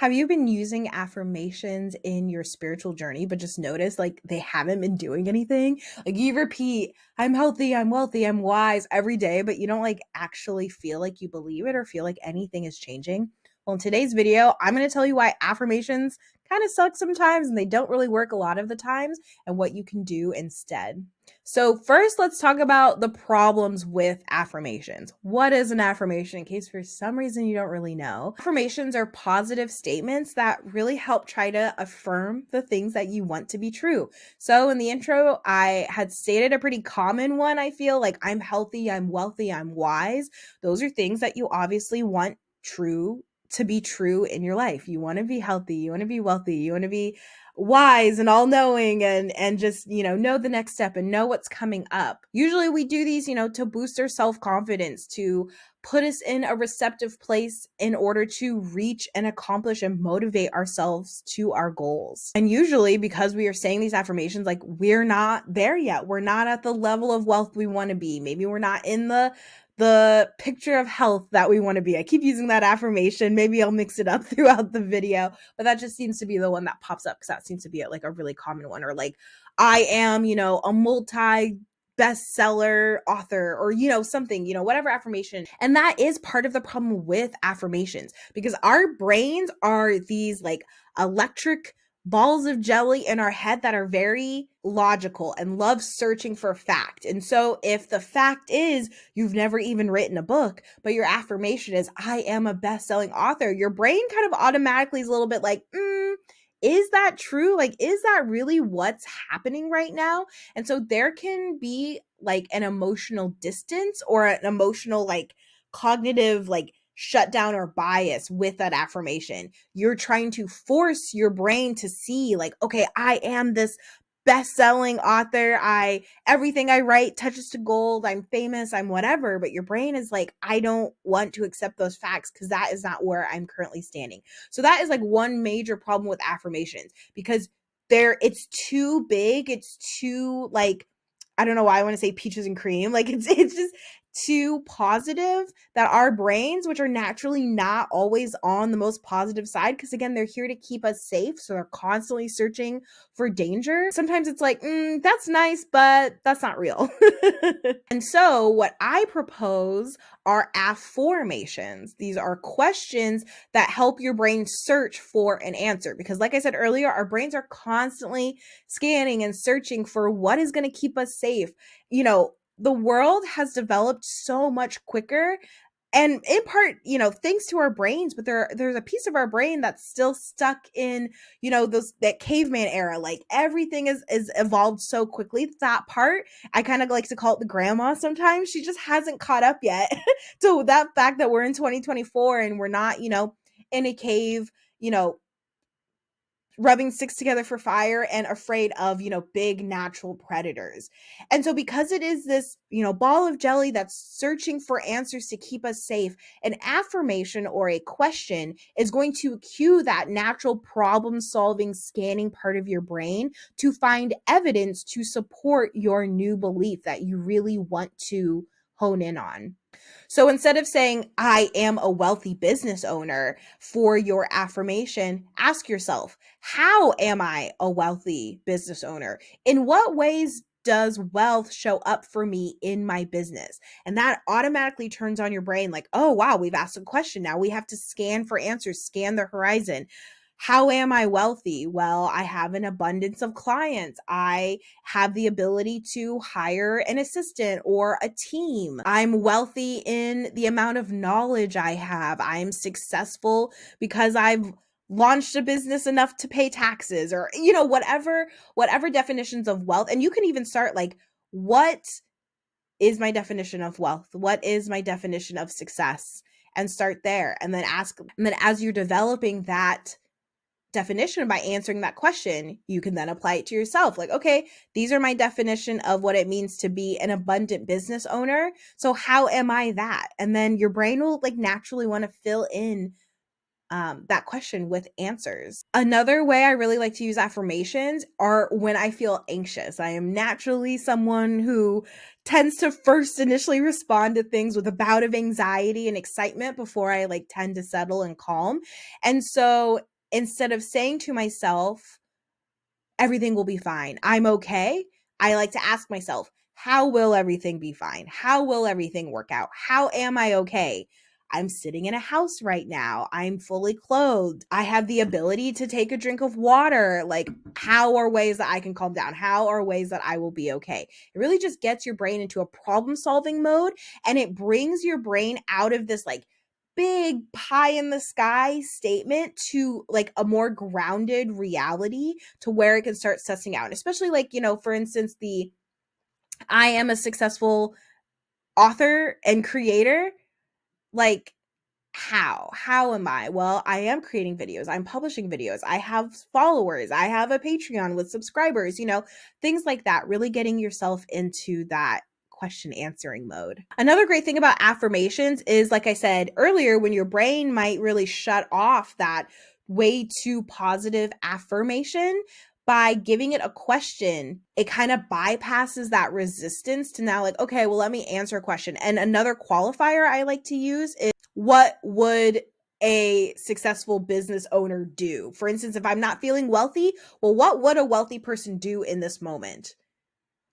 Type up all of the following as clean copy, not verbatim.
Have you been using affirmations in your spiritual journey, but just notice like they haven't been doing anything? Like you repeat, I'm healthy, I'm wealthy, I'm wise every day, but you don't like actually feel like you believe it or feel like anything is changing. Well, in today's video, I'm going to tell you why affirmations kind of suck sometimes and they don't really work a lot of the times and what you can do instead. So, first, let's talk about the problems with affirmations. What is an affirmation? In case for some reason you don't really know, affirmations are positive statements that really help try to affirm the things that you want to be true. So, in the intro, I had stated a pretty common one. I feel like I'm healthy, I'm wealthy, I'm wise. Those are things that you obviously want true to be true in your life. You want to be healthy, you want to be wealthy, you want to be wise and all knowing and just know the next step and know what's coming up. Usually we do these to boost our self-confidence, to put us in a receptive place in order to reach and accomplish and motivate ourselves to our goals. And usually because we are saying these affirmations, like we're not there yet, we're not at the level of wealth we want to be, maybe we're not in the picture of health that we want to be. I keep using that affirmation. Maybe I'll mix it up throughout the video, but that just seems to be the one that pops up because that seems to be like a really common one. Or like, I am, a multi bestseller author, or something, whatever affirmation. And that is part of the problem with affirmations, because our brains are these like electric balls of jelly in our head that are very logical and love searching for fact. And so if the fact is you've never even written a book, but your affirmation is I am a best-selling author, your brain kind of automatically is a little bit like, is that true? Like, is that really what's happening right now? And so there can be like an emotional distance or an emotional like cognitive like shutdown or bias with that affirmation. You're trying to force your brain to see like, okay, I am this best-selling author. Everything I write touches to gold. I'm famous, I'm whatever, but your brain is like, I don't want to accept those facts because that is not where I'm currently standing. So that is like one major problem with affirmations, because it's too big, it's too like, I don't know why I want to say peaches and cream. Like it's just too positive that our brains, which are naturally not always on the most positive side, because again, they're here to keep us safe. So they're constantly searching for danger. Sometimes it's like, that's nice, but that's not real. And so what I propose are affirmations. These are questions that help your brain search for an answer. Because like I said earlier, our brains are constantly scanning and searching for what is going to keep us safe. The world has developed so much quicker, and in part, thanks to our brains, but there's a piece of our brain that's still stuck in, that caveman era. Like everything is evolved so quickly. That part, I kind of like to call it the grandma sometimes. She just hasn't caught up yet to that fact that we're in 2024 and we're not, in a cave, rubbing sticks together for fire and afraid of, big natural predators. And so because it is this, ball of jelly that's searching for answers to keep us safe, an affirmation or a question is going to cue that natural problem solving scanning part of your brain to find evidence to support your new belief that you really want to hone in on. So instead of saying, I am a wealthy business owner for your affirmation, ask yourself, how am I a wealthy business owner? In what ways does wealth show up for me in my business? And that automatically turns on your brain like, oh, wow, we've asked a question. Now we have to scan for answers, scan the horizon. How am I wealthy? Well, I have an abundance of clients. I have the ability to hire an assistant or a team. I'm wealthy in the amount of knowledge I have. I'm successful because I've launched a business enough to pay taxes, or whatever definitions of wealth. And you can even start like, what is my definition of wealth? What is my definition of success? And start there, and then ask. And then as you're developing that definition by answering that question, you can then apply it to yourself. Like, okay, these are my definition of what it means to be an abundant business owner. So how am I that? And then your brain will like naturally want to fill in that question with answers. Another way I really like to use affirmations are when I feel anxious. I am naturally someone who tends to first initially respond to things with a bout of anxiety and excitement before I like tend to settle and calm. And so instead of saying to myself, everything will be fine, I'm okay, I like to ask myself, how will everything be fine? How will everything work out? How am I okay? I'm sitting in a house right now. I'm fully clothed. I have the ability to take a drink of water. Like, how are ways that I can calm down? How are ways that I will be okay? It really just gets your brain into a problem solving mode, and it brings your brain out of this like big pie in the sky statement to like a more grounded reality to where it can start sussing out. Especially like, for instance, the I am a successful author and creator. Like, how am I? Well, I am creating videos, I'm publishing videos, I have followers, I have a Patreon with subscribers, things like that. Really getting yourself into that question answering mode. Another great thing about affirmations is, like I said earlier, when your brain might really shut off that way too positive affirmation, by giving it a question, it kind of bypasses that resistance to now like, okay, well, let me answer a question. And another qualifier I like to use is, what would a successful business owner do? For instance, if I'm not feeling wealthy, well, what would a wealthy person do in this moment?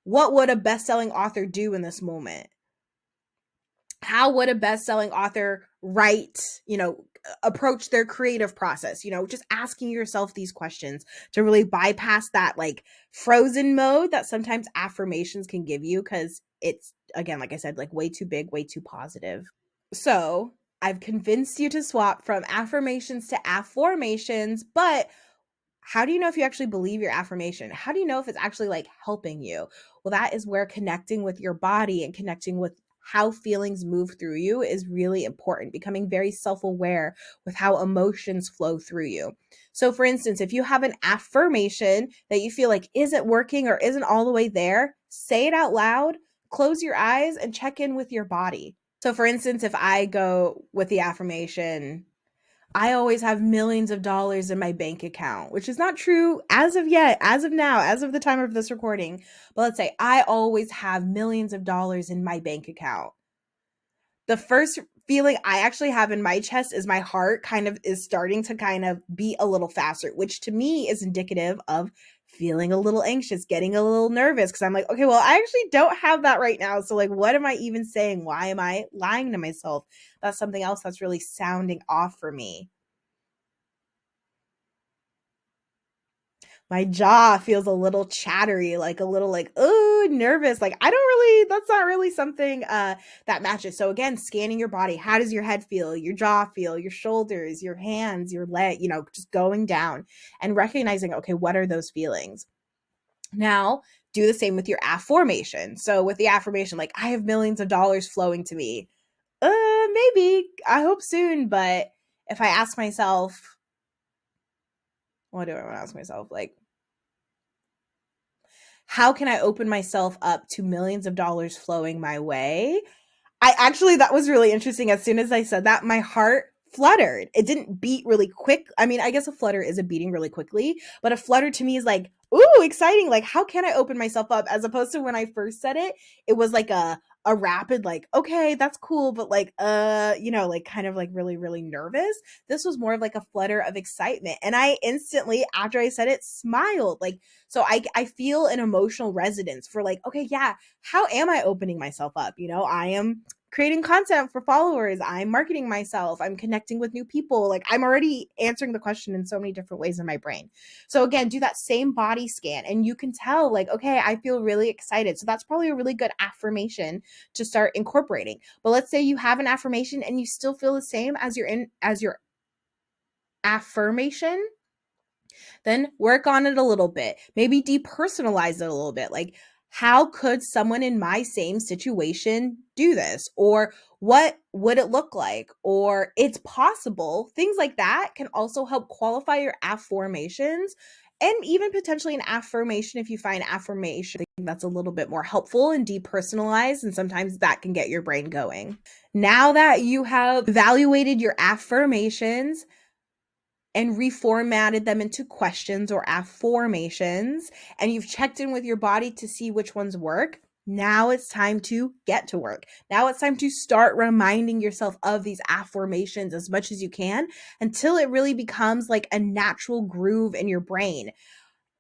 What would a best-selling author do in this moment? How would a best-selling author write, approach their creative process? Just asking yourself these questions to really bypass that like frozen mode that sometimes affirmations can give you, because it's, again, like I said, like way too big, way too positive. So I've convinced you to swap from affirmations to afformations, but how do you know if you actually believe your affirmation? How do you know if it's actually like helping you? Well, that is where connecting with your body and connecting with how feelings move through you is really important. Becoming very self aware with how emotions flow through you. So, for instance, if you have an affirmation that you feel like isn't working or isn't all the way there, say it out loud, close your eyes, and check in with your body. So, for instance, if I go with the affirmation, I always have millions of dollars in my bank account, which is not true as of yet, as of now, as of the time of this recording. But let's say I always have millions of dollars in my bank account. The first feeling I actually have in my chest is my heart kind of is starting to kind of beat a little faster, which to me is indicative of feeling a little anxious, getting a little nervous, because I'm like, okay, well, I actually don't have that right now. So like, what am I even saying? Why am I lying to myself? That's something else that's really sounding off for me. My jaw feels a little chattery, like a little like, oh, nervous. Like, that's not really something that matches. So again, scanning your body. How does your head feel? Your jaw feel? Your shoulders, your hands, your leg, just going down and recognizing, okay, what are those feelings? Now, do the same with your affirmation. So with the affirmation, like, I have millions of dollars flowing to me. Maybe. I hope soon. But if I ask myself, what do I want to ask myself? Like, how can I open myself up to millions of dollars flowing my way? That was really interesting. As soon as I said that, my heart fluttered. It didn't beat really quick. I mean, I guess a flutter is a beating really quickly, but a flutter to me is like, ooh, exciting. Like, how can I open myself up? As opposed to when I first said it, it was like a rapid, like, okay, that's cool, but like, like kind of like really, really nervous. This was more of like a flutter of excitement. And I instantly, after I said it, smiled. Like, so I feel an emotional resonance for like, okay, yeah, how am I opening myself up? I am creating content for followers, I'm marketing myself, I'm connecting with new people. Like, I'm already answering the question in so many different ways in my brain. So again, do that same body scan and you can tell like, okay, I feel really excited. So that's probably a really good affirmation to start incorporating. But let's say you have an affirmation and you still feel the same as your affirmation, then work on it a little bit. Maybe depersonalize it a little bit. Like, how could someone in my same situation do this? Or what would it look like? Or it's possible. Things like that can also help qualify your affirmations, and even potentially an affirmation if you find affirmation that's a little bit more helpful and depersonalized, and sometimes that can get your brain going. Now that you have evaluated your affirmations, and reformatted them into questions or affirmations, and you've checked in with your body to see which ones work, now it's time to get to work. Now it's time to start reminding yourself of these affirmations as much as you can until it really becomes like a natural groove in your brain.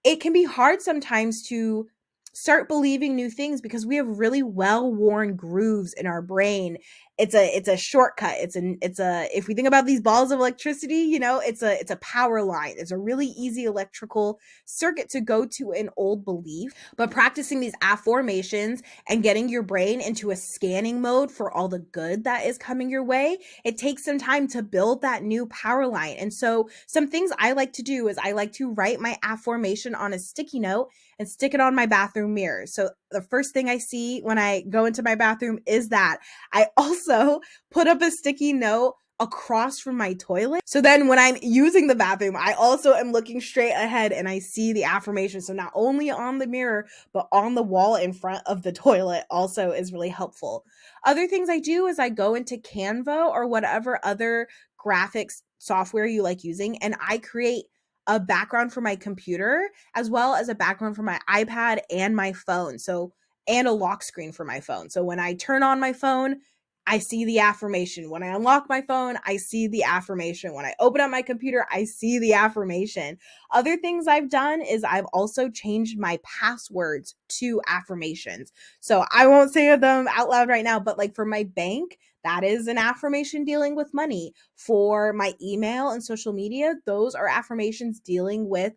It can be hard sometimes to start believing new things because we have really well-worn grooves in our brain. It's a shortcut. It's a if we think about these balls of electricity, it's a power line. It's a really easy electrical circuit to go to an old belief. But practicing these affirmations and getting your brain into a scanning mode for all the good that is coming your way, it takes some time to build that new power line. And so some things I like to do is I like to write my affirmation on a sticky note and stick it on my bathroom mirror. So the first thing I see when I go into my bathroom is that. I also put up a sticky note across from my toilet. So then when I'm using the bathroom, I also am looking straight ahead and I see the affirmation. So not only on the mirror, but on the wall in front of the toilet also is really helpful. Other things I do is I go into Canva or whatever other graphics software you like using, and I create a background for my computer as well as a background for my iPad and my phone. So, and a lock screen for my phone. So when I turn on my phone, I see the affirmation. When I unlock my phone, I see the affirmation. When I open up my computer, I see the affirmation. Other things I've done is I've also changed my passwords to affirmations. So I won't say them out loud right now, but like for my bank, that is an affirmation dealing with money. For my email and social media, those are affirmations dealing with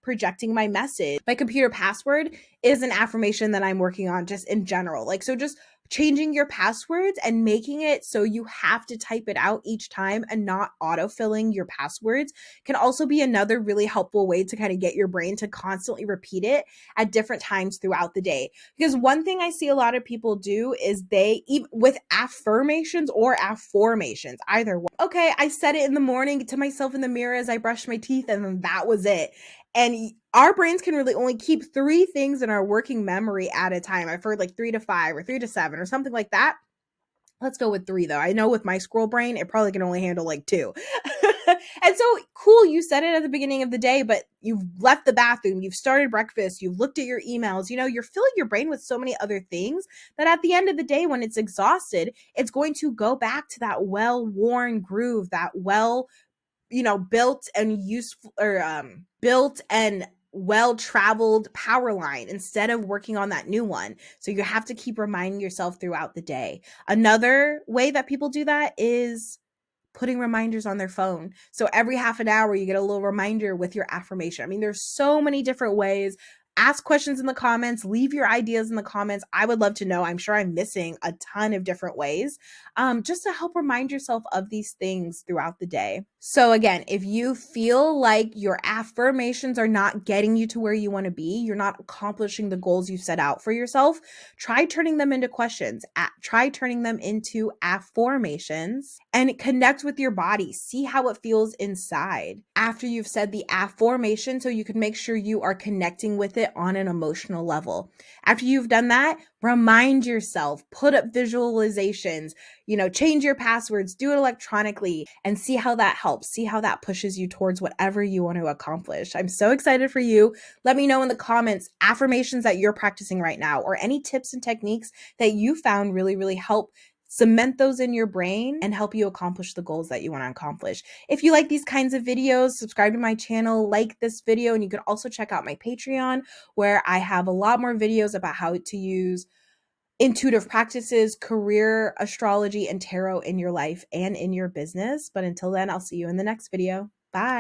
projecting my message. My computer password is an affirmation that I'm working on just in general. Like, so just changing your passwords and making it so you have to type it out each time and not autofilling your passwords can also be another really helpful way to kind of get your brain to constantly repeat it at different times throughout the day. Because one thing I see a lot of people do is they, even with affirmations or afformations, either one. Okay, I said it in the morning to myself in the mirror as I brushed my teeth, and then that was it. And our brains can really only keep 3 things in our working memory at a time. I've heard like 3 to 5 or 3 to 7 or something like that. Let's go with 3 though. I know with my squirrel brain, it probably can only handle like 2. And so cool, you said it at the beginning of the day, but you've left the bathroom, you've started breakfast, you've looked at your emails, you're filling your brain with so many other things that at the end of the day, when it's exhausted, it's going to go back to that well-worn groove, that built and useful or built and well-traveled power line instead of working on that new one. So you have to keep reminding yourself throughout the day. Another way that people do that is putting reminders on their phone. So every half an hour, you get a little reminder with your affirmation. I mean, there's so many different ways. Ask questions in the comments, leave your ideas in the comments. I would love to know. I'm sure I'm missing a ton of different ways just to help remind yourself of these things throughout the day. So again, if you feel like your affirmations are not getting you to where you want to be, you're not accomplishing the goals you set out for yourself, try turning them into questions. Try turning them into affirmations and connect with your body. See how it feels inside after you've said the affirmation so you can make sure you are connecting with it on an emotional level. After you've done that, remind yourself, put up visualizations, change your passwords, do it electronically, and see how that helps. See how that pushes you towards whatever you want to accomplish. I'm so excited for you. Let me know in the comments affirmations that you're practicing right now or any tips and techniques that you found really, really help cement those in your brain and help you accomplish the goals that you want to accomplish. If you like these kinds of videos, subscribe to my channel, like this video, and you can also check out my Patreon where I have a lot more videos about how to use intuitive practices, career astrology, and tarot in your life and in your business. But until then, I'll see you in the next video. Bye.